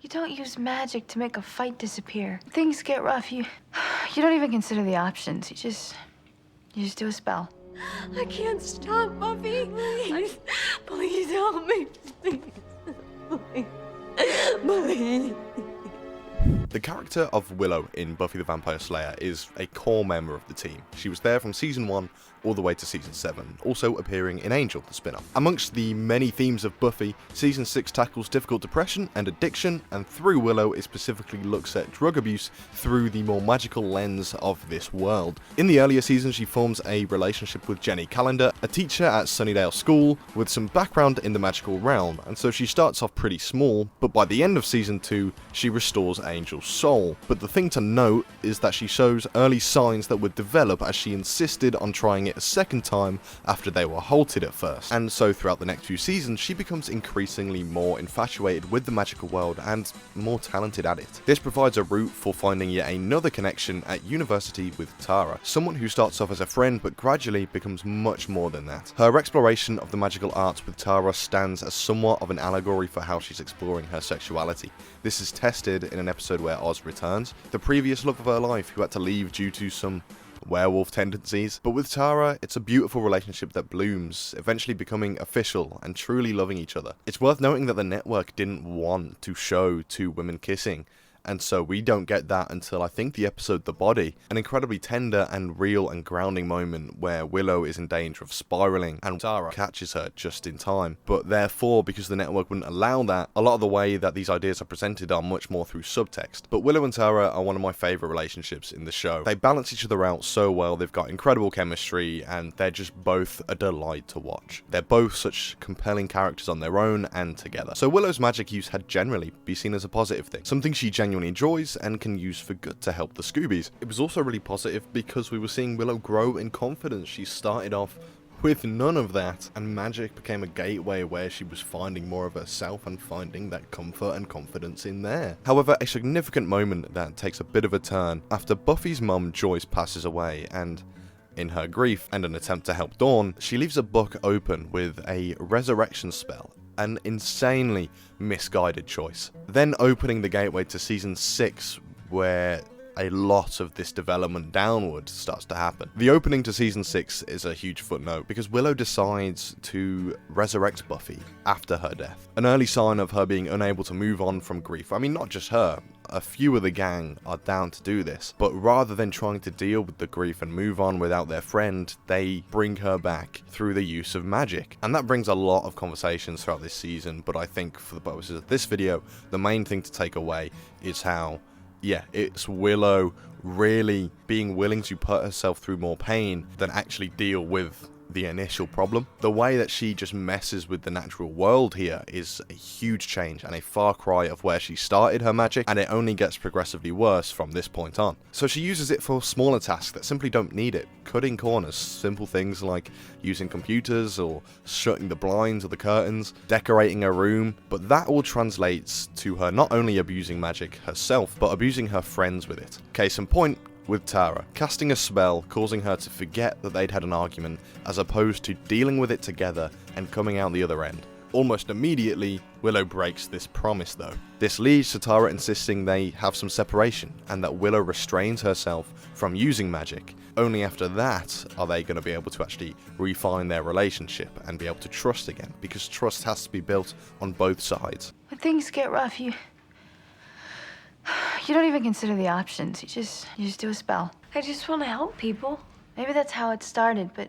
You don't use magic to make a fight disappear. Things get rough, you don't even consider the options. You just do a spell. I can't stop, Buffy. Please. Please help me. Please. Please. Please. The character of Willow in Buffy the Vampire Slayer is a core member of the team. She was there from season 1 all the way to season 7, also appearing in Angel, the spin-off. Amongst the many themes of Buffy, season 6 tackles difficult depression and addiction, and through Willow it specifically looks at drug abuse through the more magical lens of this world. In the earlier seasons, she forms a relationship with Jenny Calendar, a teacher at Sunnydale School with some background in the magical realm, and so she starts off pretty small, but by the end of season 2, she restores Angel's soul. But the thing to note is that she shows early signs that would develop as she insisted on trying it a second time after they were halted at first. And so throughout the next few seasons, she becomes increasingly more infatuated with the magical world and more talented at it. This provides a route for finding yet another connection at university with Tara, someone who starts off as a friend but gradually becomes much more than that. Her exploration of the magical arts with Tara stands as somewhat of an allegory for how she's exploring her sexuality. This is tested in an episode where Oz returns, the previous love of her life who had to leave due to some werewolf tendencies. But with Tara, it's a beautiful relationship that blooms, eventually becoming official and truly loving each other. It's worth noting that the network didn't want to show two women kissing, and so we don't get that until I think the episode The Body, an incredibly tender and real and grounding moment where Willow is in danger of spiraling and Tara catches her just in time. But therefore, because the network wouldn't allow that, a lot of the way that these ideas are presented are much more through subtext. But Willow and Tara are one of my favourite relationships in the show. They balance each other out so well, they've got incredible chemistry, and they're just both a delight to watch. They're both such compelling characters on their own and together. So Willow's magic use had generally be seen as a positive thing, something she genuinely enjoys and can use for good to help the Scoobies. It was also really positive because we were seeing Willow grow in confidence. She started off with none of that, and magic became a gateway where she was finding more of herself and finding that comfort and confidence in there. However, a significant moment that takes a bit of a turn after Buffy's mum Joyce passes away, and in her grief and an attempt to help Dawn, she leaves a book open with a resurrection spell. An insanely misguided choice. Then opening the gateway to season 6, where a lot of this development downward starts to happen. The opening to season 6 is a huge footnote because Willow decides to resurrect Buffy after her death. An early sign of her being unable to move on from grief. I mean, not just her. A few of the gang are down to do this, but rather than trying to deal with the grief and move on without their friend, they bring her back through the use of magic. And that brings a lot of conversations throughout this season, but I think for the purposes of this video, the main thing to take away is how, yeah, it's Willow really being willing to put herself through more pain than actually deal with the initial problem. The way that she just messes with the natural world here is a huge change and a far cry of where she started her magic, and it only gets progressively worse from this point on. So she uses it for smaller tasks that simply don't need it. Cutting corners, simple things like using computers or shutting the blinds or the curtains, decorating her room, but that all translates to her not only abusing magic herself, but abusing her friends with it. Case in point, with Tara, casting a spell causing her to forget that they'd had an argument as opposed to dealing with it together and coming out the other end. Almost immediately, Willow breaks this promise though. This leads to Tara insisting they have some separation and that Willow restrains herself from using magic. Only after that are they going to be able to actually refine their relationship and be able to trust again, because trust has to be built on both sides. When things get rough, you don't even consider the options. You just do a spell. I just want to help people. Maybe that's how it started, but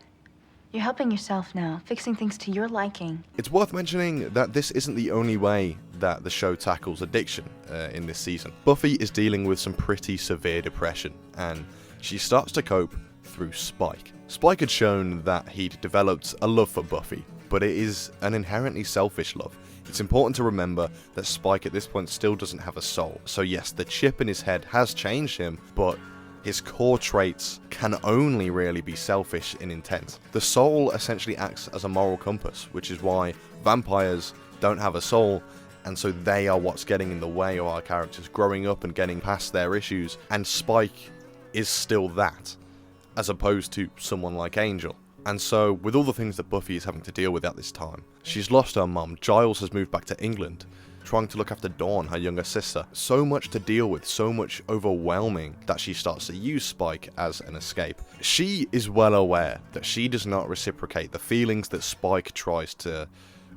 you're helping yourself now, fixing things to your liking. It's worth mentioning that this isn't the only way that the show tackles addiction in this season. Buffy is dealing with some pretty severe depression, and she starts to cope through Spike. Spike had shown that he'd developed a love for Buffy, but it is an inherently selfish love. It's important to remember that Spike at this point still doesn't have a soul. So yes, the chip in his head has changed him, but his core traits can only really be selfish in intent. The soul essentially acts as a moral compass, which is why vampires don't have a soul, and so they are what's getting in the way of our characters growing up and getting past their issues, and Spike is still that, as opposed to someone like Angel. And so, with all the things that Buffy is having to deal with at this time, she's lost her mum, Giles has moved back to England, trying to look after Dawn, her younger sister. So much to deal with, so much overwhelming that she starts to use Spike as an escape. She is well aware that she does not reciprocate the feelings that Spike tries to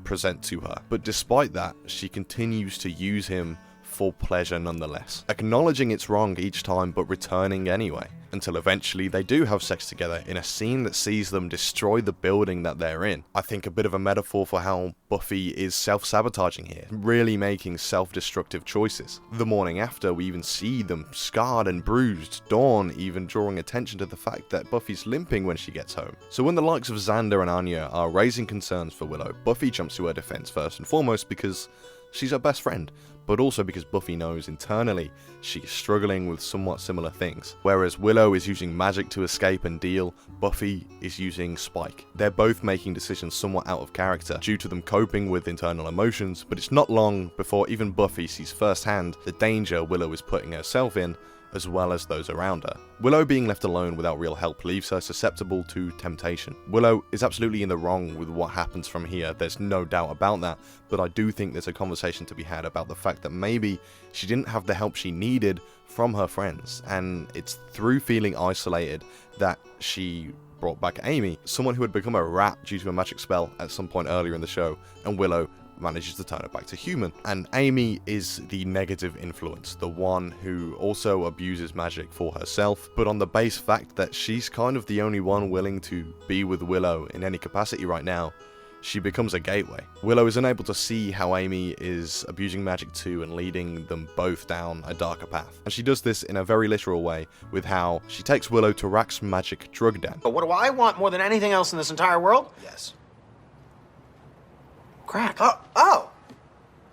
present to her, but despite that, she continues to use him for pleasure nonetheless, acknowledging it's wrong each time but returning anyway, until eventually they do have sex together in a scene that sees them destroy the building that they're in. I think a bit of a metaphor for how Buffy is self-sabotaging here, really making self-destructive choices. The morning after, we even see them scarred and bruised, Dawn even drawing attention to the fact that Buffy's limping when she gets home. So when the likes of Xander and Anya are raising concerns for Willow, Buffy jumps to her defense first and foremost because she's her best friend, but also because Buffy knows internally she's struggling with somewhat similar things. Whereas Willow is using magic to escape and deal, Buffy is using Spike. They're both making decisions somewhat out of character due to them coping with internal emotions, but it's not long before even Buffy sees firsthand the danger Willow is putting herself in, as well as those around her. Willow being left alone without real help leaves her susceptible to temptation. Willow is absolutely in the wrong with what happens from here, there's no doubt about that, but I do think there's a conversation to be had about the fact that maybe she didn't have the help she needed from her friends, and it's through feeling isolated that she brought back Amy, someone who had become a rat due to a magic spell at some point earlier in the show, and Willow manages to turn it back to human. And Amy is the negative influence, the one who also abuses magic for herself, but on the base fact that she's kind of the only one willing to be with Willow in any capacity right now, she becomes a gateway. Willow is unable to see how Amy is abusing magic too and leading them both down a darker path. And she does this in a very literal way with how she takes Willow to Rack's magic drug den. But what do I want more than anything else in this entire world? Yes. Crack. Oh.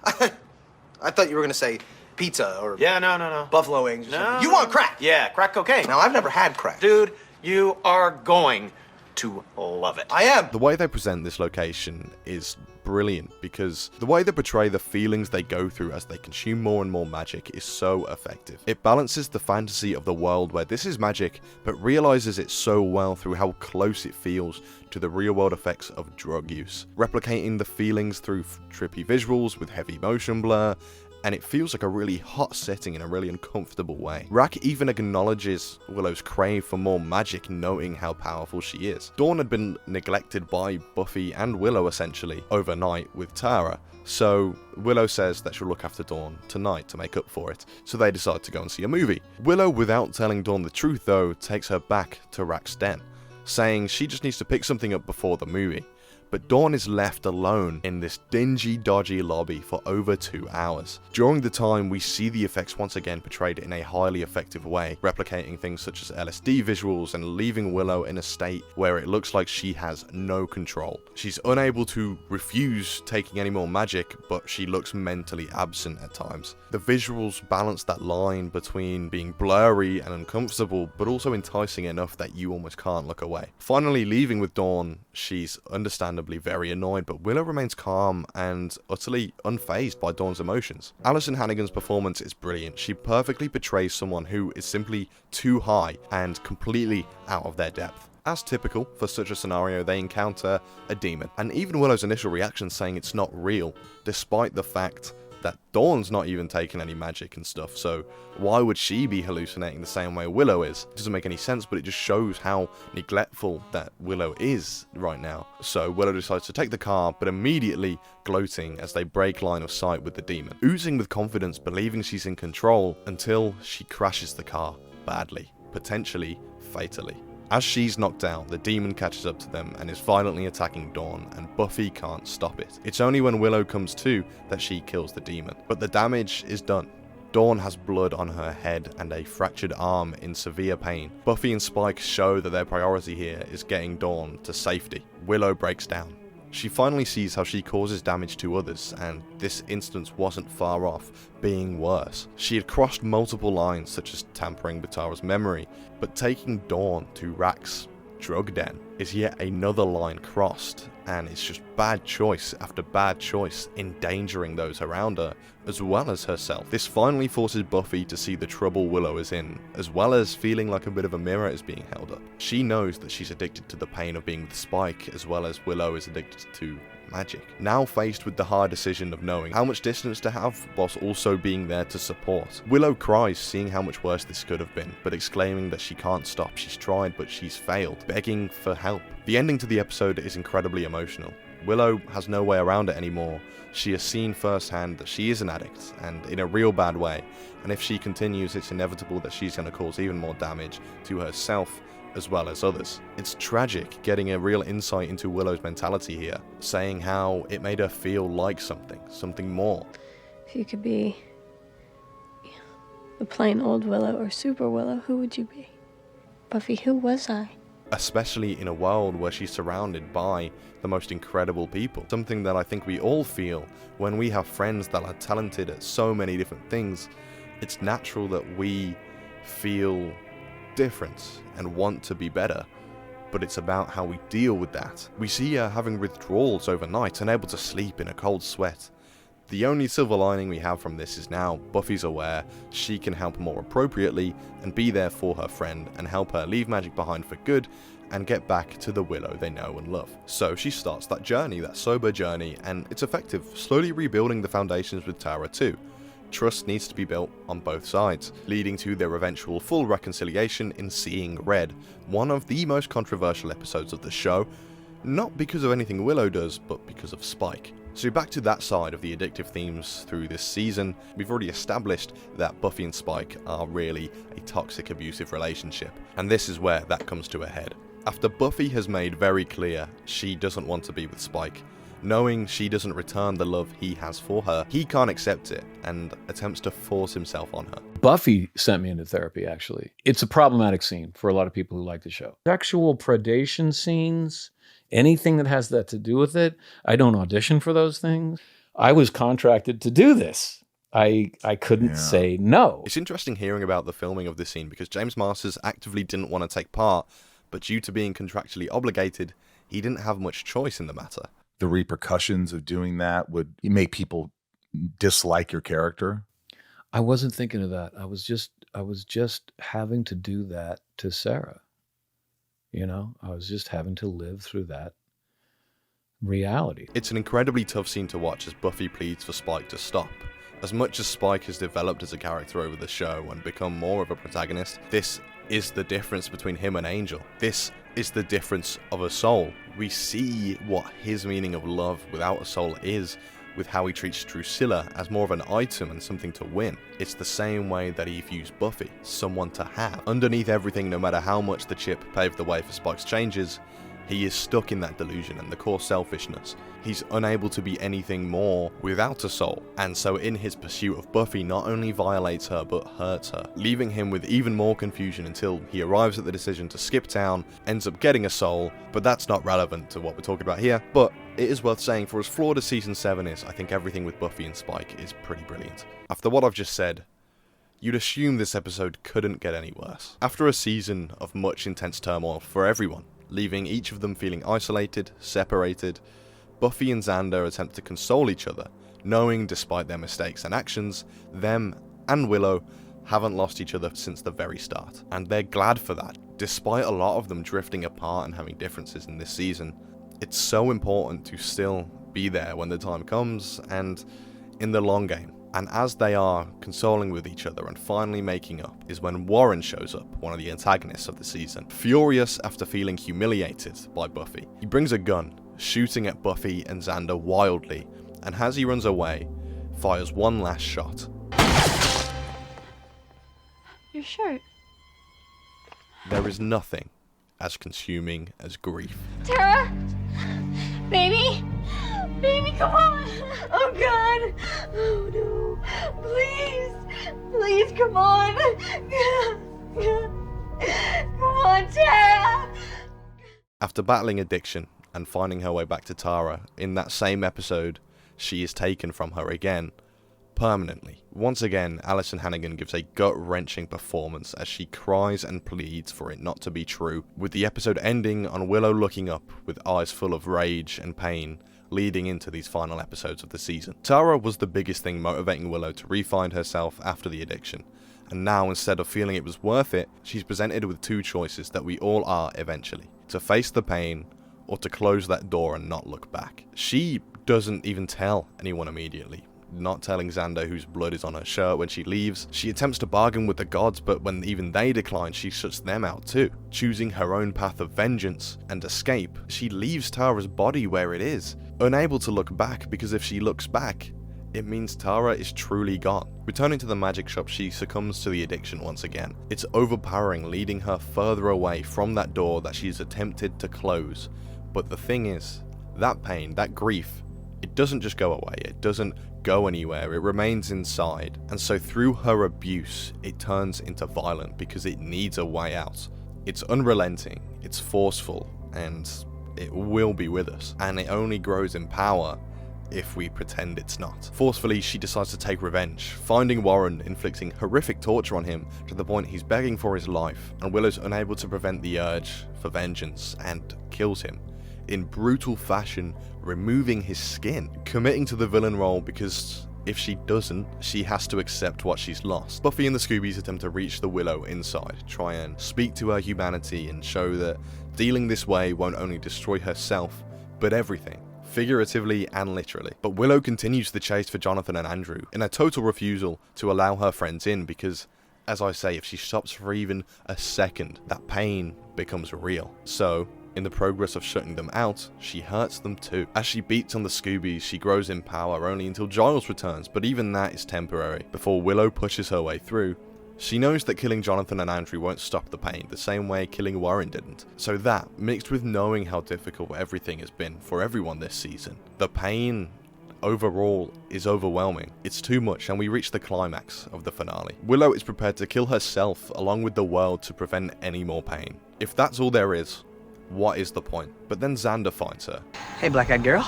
I thought you were gonna say pizza or Yeah, no. buffalo wings or No. something. You want crack? Yeah, crack cocaine. Now, I've never had crack. Dude, you are going to love it. I am. The way they present this location is brilliant because the way they portray the feelings they go through as they consume more and more magic is so effective. It balances the fantasy of the world where this is magic, but realizes it so well through how close it feels to the real world effects of drug use, replicating the feelings through trippy visuals with heavy motion blur, and it feels like a really hot setting in a really uncomfortable way. Rack even acknowledges Willow's crave for more magic, noting how powerful she is. Dawn had been neglected by Buffy and Willow essentially overnight with Tara, so Willow says that she'll look after Dawn tonight to make up for it, so they decide to go and see a movie. Willow, without telling Dawn the truth though, takes her back to Rack's den, saying she just needs to pick something up before the movie. But Dawn is left alone in this dingy, dodgy lobby for over 2 hours. During the time, we see the effects once again portrayed in a highly effective way, replicating things such as LSD visuals and leaving Willow in a state where it looks like she has no control. She's unable to refuse taking any more magic, but she looks mentally absent at times. The visuals balance that line between being blurry and uncomfortable, but also enticing enough that you almost can't look away. Finally leaving with Dawn, she's understandably very annoyed, but Willow remains calm and utterly unfazed by Dawn's emotions. Alyson Hannigan's performance is brilliant. She perfectly portrays someone who is simply too high and completely out of their depth. As typical for such a scenario, they encounter a demon, and even Willow's initial reaction saying it's not real, despite the fact that Dawn's not even taking any magic and stuff, so why would she be hallucinating the same way Willow is? It doesn't make any sense, but it just shows how neglectful that Willow is right now. So Willow decides to take the car, but immediately gloating as they break line of sight with the demon, oozing with confidence, believing she's in control, until she crashes the car badly, potentially fatally. As she's knocked out, the demon catches up to them and is violently attacking Dawn, and Buffy can't stop it. It's only when Willow comes to that she kills the demon, but the damage is done. Dawn has blood on her head and a fractured arm in severe pain. Buffy and Spike show that their priority here is getting Dawn to safety. Willow breaks down. She finally sees how she causes damage to others, and this instance wasn't far off being worse. She had crossed multiple lines, such as tampering with Tara's memory, but taking Dawn to Rack's drug den. is yet another line crossed, and it's just bad choice after bad choice, endangering those around her, as well as herself. This finally forces Buffy to see the trouble Willow is in, as well as feeling like a bit of a mirror is being held up. She knows that she's addicted to the pain of being with Spike, as well as Willow is addicted to magic. Now faced with the hard decision of knowing how much distance to have, whilst also being there to support. Willow cries, seeing how much worse this could have been, but exclaiming that she can't stop. She's tried, but she's failed, begging for help. The ending to the episode is incredibly emotional. Willow has no way around it anymore. She has seen firsthand that she is an addict, and in a real bad way, and if she continues, it's inevitable that she's going to cause even more damage to herself as well as others. It's tragic getting a real insight into Willow's mentality here, saying how it made her feel like something more. If you could be the plain old Willow or Super Willow, who would you be? Buffy, who was I? Especially in a world where she's surrounded by the most incredible people. Something that I think we all feel when we have friends that are talented at so many different things. It's natural that we feel different and want to be better, but it's about how we deal with that. We see her having withdrawals overnight, unable to sleep in a cold sweat. The only silver lining we have from this is now Buffy's aware she can help more appropriately and be there for her friend and help her leave magic behind for good and get back to the Willow they know and love. So she starts that journey, that sober journey, and it's effective, slowly rebuilding the foundations with Tara too. Trust needs to be built on both sides, leading to their eventual full reconciliation in Seeing Red, one of the most controversial episodes of the show, not because of anything Willow does, but because of Spike. So back to that side of the addictive themes through this season, we've already established that Buffy and Spike are really a toxic, abusive relationship, and this is where that comes to a head. After Buffy has made very clear she doesn't want to be with Spike, knowing she doesn't return the love he has for her, he can't accept it and attempts to force himself on her. Buffy sent me into therapy, actually. It's a problematic scene for a lot of people who like the show. Sexual predation scenes, anything that has that to do with it, I don't audition for those things. I was contracted to do this. I couldn't say no. It's interesting hearing about the filming of this scene because James Marsters actively didn't want to take part, but due to being contractually obligated, he didn't have much choice in the matter. The repercussions of doing that would make people dislike your character? I wasn't thinking of that. I was just having to do that to Sarah. You know, I was just having to live through that reality. It's an incredibly tough scene to watch as Buffy pleads for Spike to stop. As much as Spike has developed as a character over the show and become more of a protagonist, this is the difference between him and Angel. This is the difference of a soul. We see what his meaning of love without a soul is with how he treats Drusilla as more of an item and something to win. It's the same way that he views Buffy, someone to have. Underneath everything, no matter how much the chip paved the way for Spike's changes, he is stuck in that delusion and the core selfishness. He's unable to be anything more without a soul, and so in his pursuit of Buffy not only violates her but hurts her, leaving him with even more confusion until he arrives at the decision to skip town, ends up getting a soul, but that's not relevant to what we're talking about here. But it is worth saying, for as flawed as Season 7 is, I think everything with Buffy and Spike is pretty brilliant. After what I've just said, you'd assume this episode couldn't get any worse. After a season of much intense turmoil for everyone, leaving each of them feeling isolated, separated, Buffy and Xander attempt to console each other, knowing despite their mistakes and actions, them and Willow haven't lost each other since the very start. And they're glad for that, despite a lot of them drifting apart and having differences in this season. It's so important to still be there when the time comes and in the long game. And as they are consoling with each other and finally making up is when Warren shows up, one of the antagonists of the season. Furious after feeling humiliated by Buffy, he brings a gun, shooting at Buffy and Xander wildly, and as he runs away, fires one last shot. Your shirt. There is nothing as consuming as grief. Tara! Baby! Baby, come on! Oh, God! Oh, no! Please! Please, come on! Come on, Tara! After battling addiction and finding her way back to Tara, in that same episode, she is taken from her again, permanently. Once again, Alyson Hannigan gives a gut-wrenching performance as she cries and pleads for it not to be true, with the episode ending on Willow looking up with eyes full of rage and pain, leading into these final episodes of the season. Tara was the biggest thing motivating Willow to re-find herself after the addiction, and now instead of feeling it was worth it, she's presented with two choices that we all are eventually: to face the pain, or to close that door and not look back. She doesn't even tell anyone immediately, not telling Xander whose blood is on her shirt when she leaves. She attempts to bargain with the gods, but when even they decline, she shuts them out too. Choosing her own path of vengeance and escape, she leaves Tara's body where it is, unable to look back, because if she looks back, it means Tara is truly gone. Returning to the magic shop, she succumbs to the addiction once again. It's overpowering, leading her further away from that door that she's attempted to close. But the thing is, that pain, that grief, it doesn't just go away, it doesn't go anywhere, it remains inside. And so through her abuse, it turns into violent because it needs a way out. It's unrelenting, it's forceful, and it will be with us. And it only grows in power if we pretend it's not. Forcefully, she decides to take revenge, finding Warren, inflicting horrific torture on him to the point he's begging for his life, and Willow's unable to prevent the urge for vengeance and kills him in brutal fashion, removing his skin, committing to the villain role because if she doesn't, she has to accept what she's lost. Buffy and the Scoobies attempt to reach the Willow inside, try and speak to her humanity and show that dealing this way won't only destroy herself, but everything, figuratively and literally. But Willow continues the chase for Jonathan and Andrew in a total refusal to allow her friends in because, as I say, if she stops for even a second, that pain becomes real. So, in the progress of shutting them out, she hurts them too. As she beats on the Scoobies, she grows in power only until Giles returns, but even that is temporary. Before Willow pushes her way through, she knows that killing Jonathan and Andrew won't stop the pain, the same way killing Warren didn't. So that, mixed with knowing how difficult everything has been for everyone this season, the pain overall is overwhelming. It's too much, and we reach the climax of the finale. Willow is prepared to kill herself along with the world to prevent any more pain. If that's all there is, what is the point? But then Xander finds her. Hey, black-eyed girl.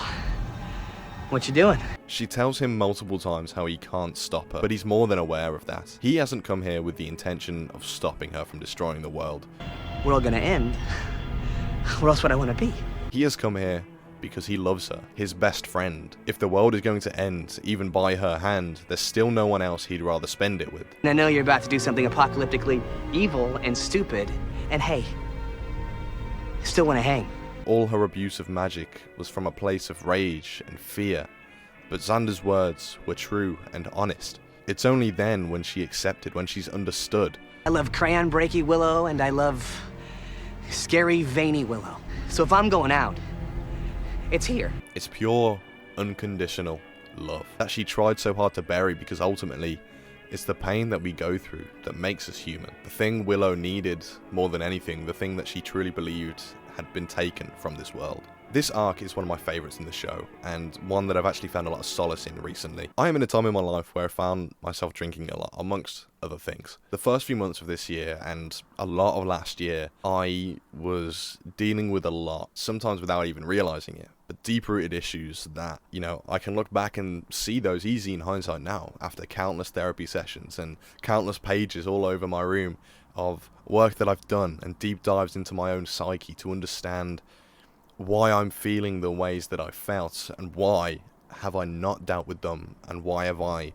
What you doing? She tells him multiple times how he can't stop her, but he's more than aware of that. He hasn't come here with the intention of stopping her from destroying the world. We're all gonna end. Where else would I want to be? He has come here because he loves her, his best friend. If the world is going to end, even by her hand, there's still no one else he'd rather spend it with. And I know you're about to do something apocalyptically evil and stupid, and hey, still want to hang. All her abuse of magic was from a place of rage and fear, but Xander's words were true and honest. It's only then when she accepted, when she's understood. I love crayon breaky Willow, and I love scary veiny Willow. So if I'm going out, it's here. It's pure, unconditional love that she tried so hard to bury because ultimately, it's the pain that we go through that makes us human. The thing Willow needed more than anything, the thing that she truly believed had been taken from this world. This arc is one of my favourites in the show, and one that I've actually found a lot of solace in recently. I am in a time in my life where I found myself drinking a lot, amongst other things. The first few months of this year, and a lot of last year, I was dealing with a lot, sometimes without even realising it, but deep-rooted issues that, I can look back and see those easy in hindsight now, after countless therapy sessions and countless pages all over my room of work that I've done and deep dives into my own psyche to understand why I'm feeling the ways that I felt and why have I not dealt with them and why have I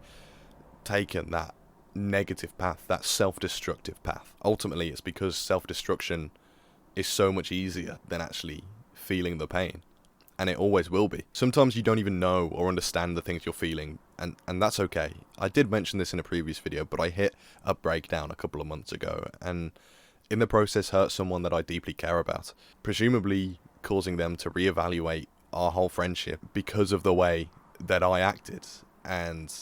taken that negative path, that self-destructive path. Ultimately, it's because self-destruction is so much easier than actually feeling the pain, and it always will be. Sometimes you don't even know or understand the things you're feeling, and that's okay. I did mention this in a previous video, but I hit a breakdown a couple of months ago, and in the process hurt someone that I deeply care about, presumably causing them to reevaluate our whole friendship because of the way that I acted. And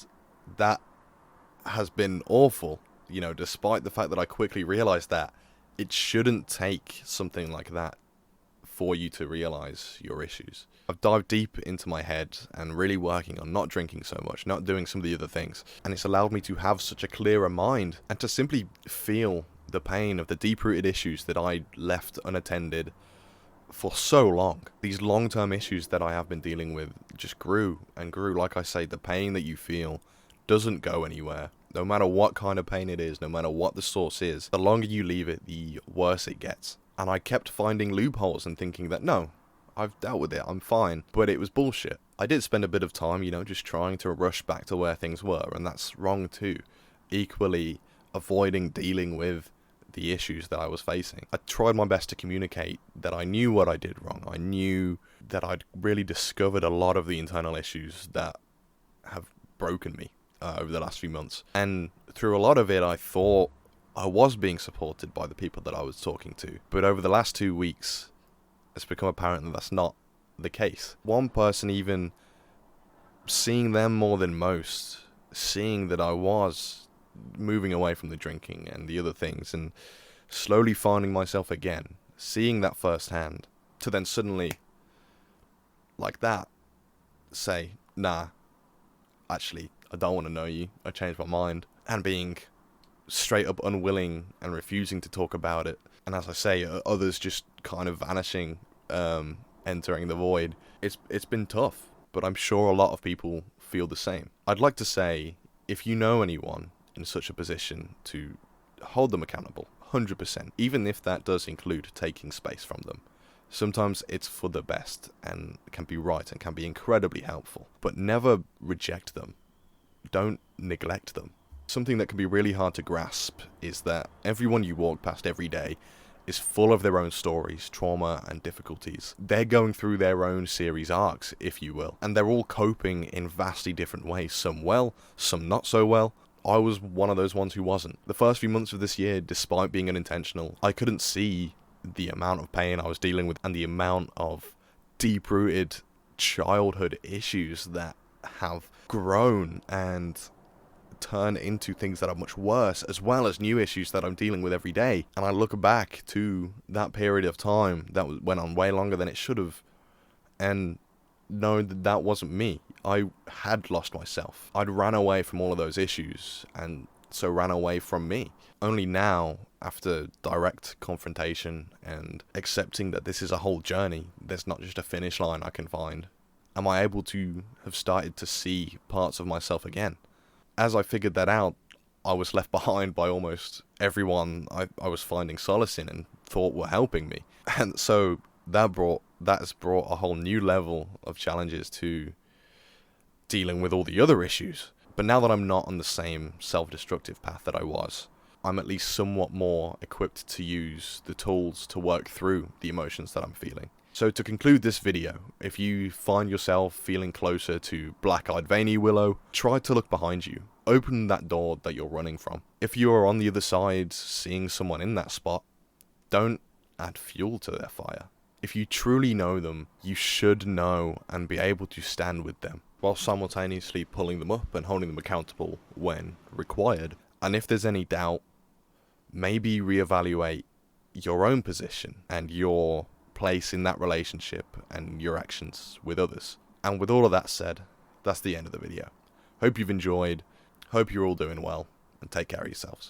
that has been awful, despite the fact that I quickly realized that it shouldn't take something like that for you to realize your issues. I've dived deep into my head and really working on not drinking so much, not doing some of the other things, and it's allowed me to have such a clearer mind and to simply feel the pain of the deep-rooted issues that I left unattended for so long. These long-term issues that I have been dealing with just grew and grew. Like I say, the pain that you feel doesn't go anywhere. No matter what kind of pain it is, no matter what the source is, the longer you leave it, the worse it gets. And I kept finding loopholes and thinking that, no, I've dealt with it, I'm fine. But it was bullshit. I did spend a bit of time, you know, just trying to rush back to where things were, and that's wrong too. Equally, avoiding dealing with the issues that I was facing. I tried my best to communicate that I knew what I did wrong. I knew that I'd really discovered a lot of the internal issues that have broken me over the last few months. And through a lot of it, I thought I was being supported by the people that I was talking to. But over the last 2 weeks, it's become apparent that that's not the case. One person even seeing them more than most, seeing that I was moving away from the drinking and the other things and slowly finding myself again, seeing that firsthand, to then suddenly, like that, say, nah, actually, I don't want to know you, I changed my mind, and being straight up unwilling and refusing to talk about it, and as I say, others just kind of vanishing, entering the void. It's been tough, but I'm sure a lot of people feel the same. I'd like to say, if you know anyone in such a position, to hold them accountable, 100%, even if that does include taking space from them. Sometimes it's for the best and can be right and can be incredibly helpful, but never reject them. Don't neglect them. Something that can be really hard to grasp is that everyone you walk past every day is full of their own stories, trauma, and difficulties. They're going through their own series arcs, if you will, and they're all coping in vastly different ways, some well, some not so well. I was one of those ones who wasn't. The first few months of this year, despite being unintentional, I couldn't see the amount of pain I was dealing with and the amount of deep-rooted childhood issues that have grown and turned into things that are much worse, as well as new issues that I'm dealing with every day. And I look back to that period of time that went on way longer than it should have, and know that that wasn't me. I had lost myself. I'd ran away from all of those issues, and so ran away from me. Only now, after direct confrontation and accepting that this is a whole journey, there's not just a finish line I can find, am I able to have started to see parts of myself again. As I figured that out, I was left behind by almost everyone I was finding solace in and thought were helping me. And so that has brought a whole new level of challenges to dealing with all the other issues. But now that I'm not on the same self-destructive path that I was, I'm at least somewhat more equipped to use the tools to work through the emotions that I'm feeling. So to conclude this video, if you find yourself feeling closer to black-eyed veiny Willow, try to look behind you. Open that door that you're running from. If you are on the other side, seeing someone in that spot, don't add fuel to their fire. If you truly know them, you should know and be able to stand with them, while simultaneously pulling them up and holding them accountable when required. And if there's any doubt, maybe reevaluate your own position and your place in that relationship and your actions with others. And with all of that said, that's the end of the video. Hope you've enjoyed, hope you're all doing well, and take care of yourselves.